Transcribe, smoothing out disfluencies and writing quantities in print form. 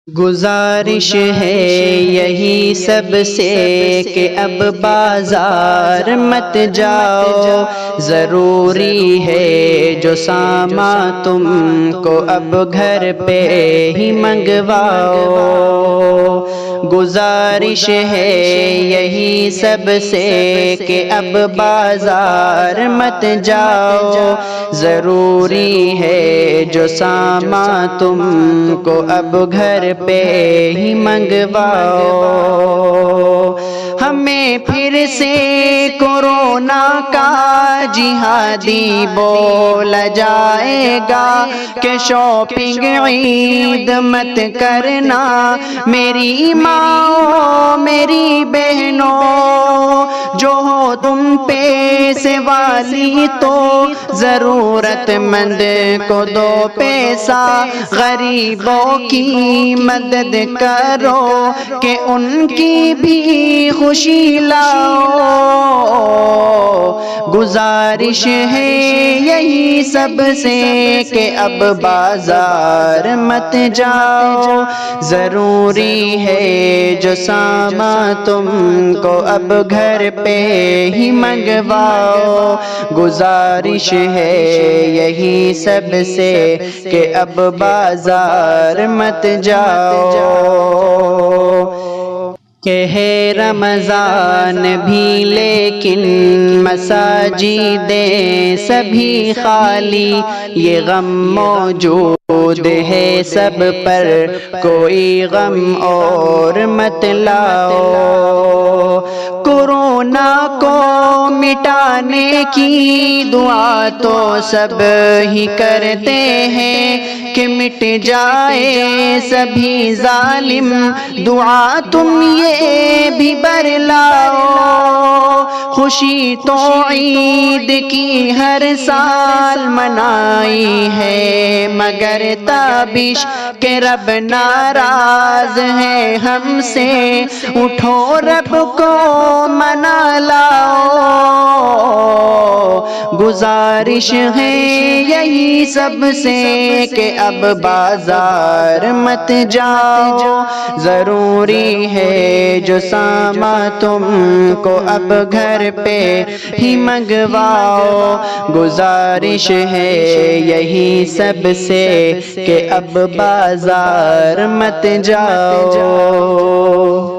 گزارش ہے یہی سب سے کہ اب بازار مت جاؤ، ضروری ہے جو سامان تم کو اب گھر پہ ہی منگواؤ۔ گزارش ہے یہی سب سے کہ اب بازار مت جاؤ، ضروری ہے جو سامان تم کو اب گھر پہ ہی منگواؤ۔ ہمیں پھر سے کورونا کا جہادی بولا جائے گا کہ شاپنگ عید مت کرنا میری ماں میری بہنوں، جو ہو تم پیسے والی تو ضرورت مند کو دو پیسہ، غریبوں کی مدد کرو کہ ان کی بھی خوشی لاؤ۔ گزارش ہے یہی سب سے کہ اب بازار مت جاؤ، ضروری ہے جو سامان تم کو اب گھر پہ ہی منگواؤ۔ گزارش ہے یہی سب سے کہ اب بازار مت جاؤ۔ کہ ہے رمضان بھی لیکن مساجدیں سبھی خالی، یہ غم موجود ہے سب پر کوئی غم اور مت لاؤ۔ کورونا کو مٹانے کی دعا تو سب ہی کرتے ہیں کہ مٹ جائے سبھی ظالم، دعا تم یہ بھی برلاؤ۔ خوشی تو عید کی ہر سال منائی ہے، مگر تابش کہ رب ناراض ہے ہم سے، اٹھو رب کو منا لاؤ۔ گزارش ہے یہی سب سے کہ اب بازار مت جاؤ، ضروری ہے جو سامان تم کو اب گھر پہ ہی منگواؤ۔ گزارش ہے یہی سب سے کہ اب بازار مت جاؤ۔